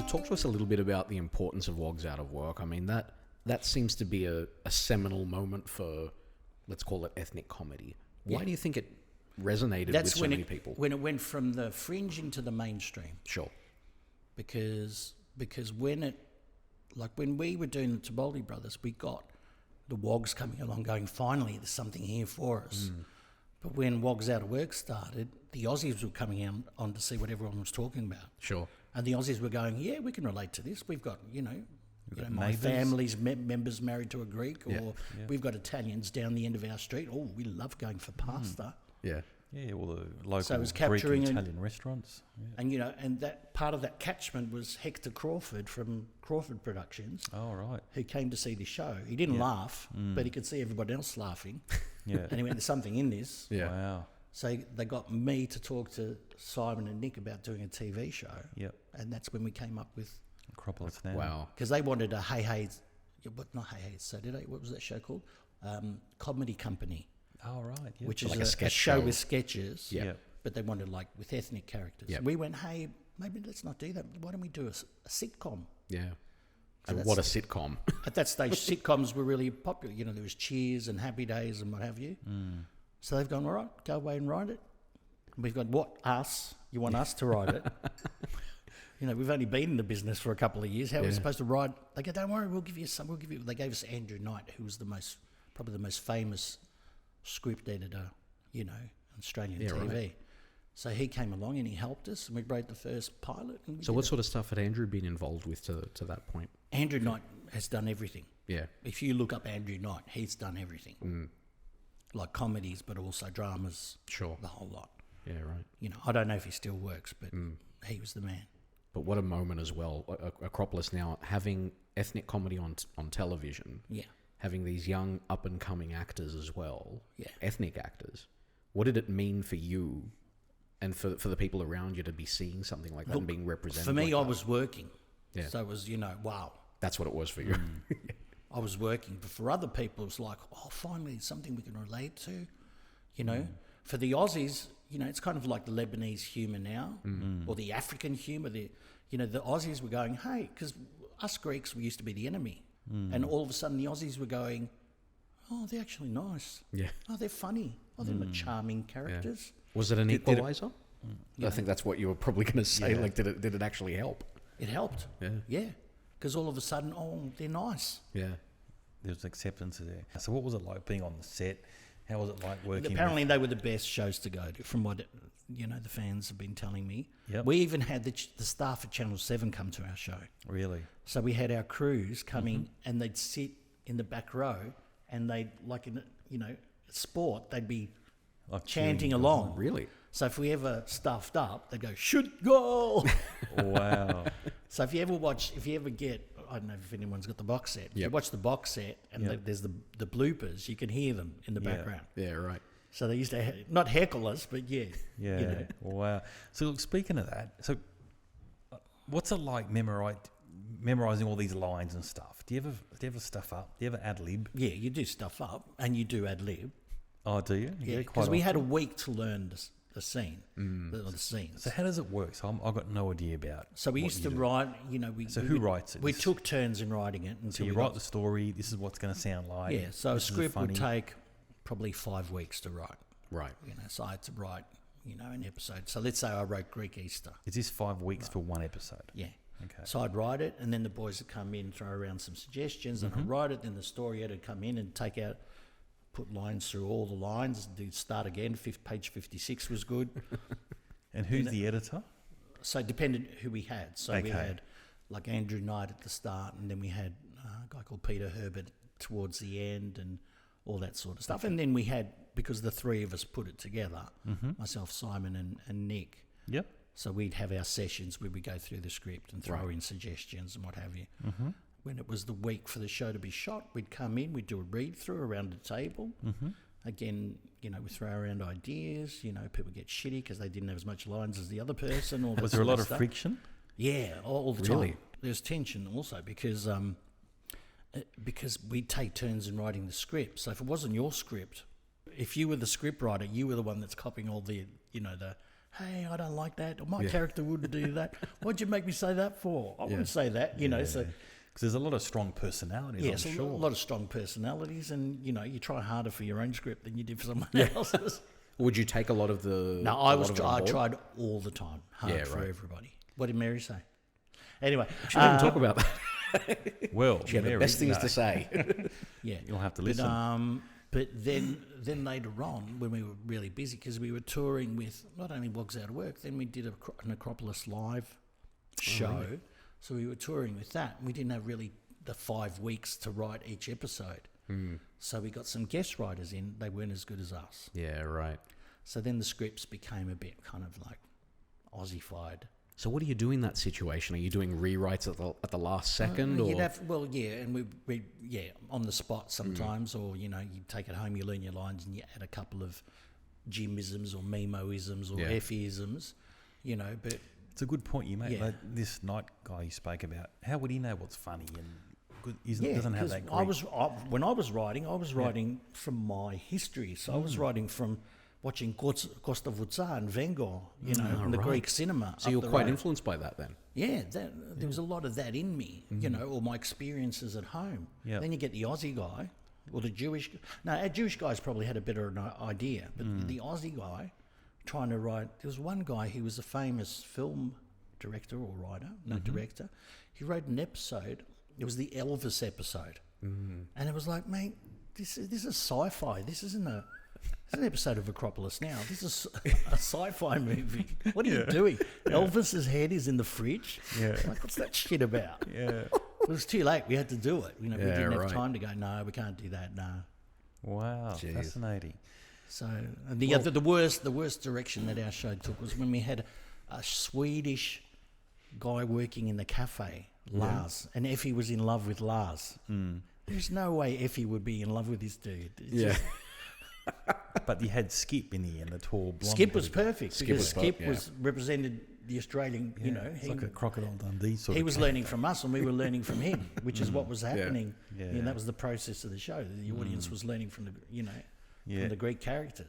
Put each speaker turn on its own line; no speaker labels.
talk to us a little bit about the importance of Wogs Out of Work. I mean, that seems to be a seminal moment for, let's call it, ethnic comedy. Why do you think it resonated with so many people?
When it went from the fringe into the mainstream.
Sure.
Because when we were doing the Tiboldi Brothers, we got the Wogs coming along going, finally, there's something here for us. But when Wogs Out of Work started, the Aussies were coming on to see what everyone was talking about.
Sure.
And the Aussies were going, yeah, we can relate to this. We've got, my family's members married to a Greek, or we've got Italians down the end of our street. Oh, we love going for pasta.
Yeah.
Yeah, all the local
So it was
Greek
capturing
and Italian restaurants. Yeah.
And, and that part of that catchment was Hector Crawford from Crawford Productions.
Oh, right.
Who came to see the show. He didn't laugh, but he could see everybody else laughing.
Yeah.
And he went, there's something in this.
Yeah.
Wow.
So they got me to talk to Simon and Nick about doing a TV show.
Yep.
And that's when we came up with...
Acropolis Now.
Wow.
Because they wanted a not Hey Hey Saturday, what was that show called? Comedy Company.
Oh, right. Yep.
Which
So
is
like a
a
sketch
show
show.
with sketches.
Yeah.
Yep.
But they wanted with ethnic characters.
Yep.
We went, hey, maybe let's not do that. Why don't we do a sitcom?
Yeah.
So
And what a sitcom.
At that stage, sitcoms were really popular. There was Cheers and Happy Days and what have you. So they've gone, all right, go away and write it. And we've gone, what, us? You want us to write it? We've only been in the business for a couple of years. How are we supposed to write? They go, don't worry, we'll give you some. They gave us Andrew Knight, who was probably the most famous script editor, on Australian TV. Right. So he came along and he helped us, and we wrote the first pilot. And
So what sort of stuff had Andrew been involved with to that point?
Andrew Knight has done everything.
Yeah.
If you look up Andrew Knight, he's done everything. Like comedies, but also dramas.
Sure.
The whole lot.
Yeah, right.
I don't know if he still works, but he was the man.
But what a moment as well. Acropolis Now, having ethnic comedy on television.
Yeah.
Having these young up-and-coming actors as well.
Yeah.
Ethnic actors. What did it mean for you and for the people around you to be seeing something like that and being represented?
For me,
I
was working.
Yeah.
So it was, wow.
That's what it was for you.
I was working. But for other people, it was like, oh, finally, something we can relate to. For the Aussies, it's kind of like the Lebanese humour now, or the African humour. The Aussies were going, hey, because us Greeks, we used to be the enemy. And all of a sudden, the Aussies were going, oh, they're actually nice.
Yeah.
Oh, they're funny. Oh, they're charming characters.
Yeah. Was it an equaliser? I think that's what you were probably going to say.
Yeah.
Like, did it actually help?
It helped.
Yeah.
Yeah. Because all of a sudden, oh, they're nice.
Yeah.
There's acceptance there. So what was it like being on the set? How was it like working?
Apparently, they were the best shows to go to, from what the fans have been telling me.
Yep.
We even had the staff at Channel 7 come to our show.
Really?
So we had our crews coming, and they'd sit in the back row, and they'd, like in sport, they'd be
Like
chanting
cheering.
along.
Really?
So if we ever stuffed up, they'd go, shoot, goal!
Wow.
So if you ever get, I don't know if anyone's got the box set. If you
Yep.
watch the box set and there's the bloopers, you can hear them in the background.
Yeah, right.
So they used to not heckle us, but yeah.
Yeah. Wow. So look, speaking of that, what's it like memorizing all these lines and stuff? Do you ever stuff up? Do you ever ad lib?
Yeah, you do stuff up and you do ad lib.
Oh, do you?
Yeah,
quite
because we had a
often?
week to learn the scene, the scenes.
So how does it work? So I've got no idea about.
So we
what
used
you
to
do.
write,
Who writes it?
We took turns in writing it.
So you write the story. This is what's going to sound like.
Yeah, so a
this is
script would
funny.
take probably 5 weeks to write.
Right.
So I had to write, an episode. So let's say I wrote Greek Easter.
Is this 5 weeks for one episode?
Yeah.
Okay.
So I'd write it, and then the boys would come in, throw around some suggestions, and I'd write it. Then the story editor would come in and put lines through all the lines, do start again. Page 56 was good.
And who's the editor?
So it depended who we had. So we
Okay.
had like Andrew Knight at the start, and then we had a guy called Peter Herbert towards the end, and all that sort of stuff. And then we had, because the three of us put it together, myself, Simon, and Nick.
Yep.
So we'd have our sessions where we go through the script and throw in suggestions and what have you. When it was the week for the show to be shot, we'd come in, we'd do a read through around the table. Again, we throw around ideas. People get shitty because they didn't have as much lines as the other person. Or
Was there a lot of friction?
Yeah, all the
Really?
time. There's tension also because we'd take turns in writing the script. So if it wasn't your script, if you were the script writer, you were the one that's copying all the, the hey, I don't like that, or my character wouldn't do that. What'd you make me say that for? I wouldn't say that, you know. So,
because there's a lot of strong personalities.
yes,
I'm
a
sure.
lot of strong personalities, and you know, you try harder for your own script than you did for someone else's.
Would you take a lot of the?
No, I tried all the time, hard for everybody. What did Mary say? Anyway,
She didn't talk about that.
Well,
She had the best things to say.
yeah,
You'll have to listen.
But then later on, when we were really busy, because we were touring with not only Wogs Out of Work, then we did an Acropolis Live show. Really? So we were touring with that. And we didn't have really the 5 weeks to write each episode. So we got some guest writers in. They weren't as good as us.
Yeah, right.
So then the scripts became a bit kind of like Aussie-fied.
So what do you do in that situation? Are you doing rewrites at the last second?
You'd have, and we on the spot sometimes, or you know, you take it home, you learn your lines, and you add a couple of Jim-isms or Memo-isms or F-isms, you know. But
it's a good point you make. Like this night guy you spoke about, how would he know what's funny and doesn't have that?
When I was writing from my history, so I was writing from watching Costa Vutsa and Van Gogh, you know, and the Greek cinema.
So you're quite influenced by that then?
Yeah, there was a lot of that in me, you know, or my experiences at home.
Yep.
Then you get the Aussie guy, or the Jewish... No, our Jewish guys probably had a better idea, but the Aussie guy trying to write... There was one guy, he was a famous film director or writer, director. He wrote an episode, it was the Elvis episode. And it was like, mate, this is sci-fi, this isn't a... It's an episode of Acropolis Now. This is a sci-fi movie. What are you doing? Elvis's head is in the fridge. Yeah. Like, what's that shit about? Yeah. It was too late. We had to do it. You know, we didn't have time to go, no, we can't do that, no.
Wow, fascinating.
So the worst direction that our show took was when we had a Swedish guy working in the cafe, Lars, and Effie was in love with Lars. There's no way Effie would be in love with this dude.
But you had Skip in the end, the tall blonde.
Skip was perfect because Skip was represented the Australian, you know.
It's like a Crocodile Dundee sort of.
He was learning from us and we were learning from him, which is what was happening. Yeah. And that was the process of the show. The audience was learning from the, you know, from the Greek characters.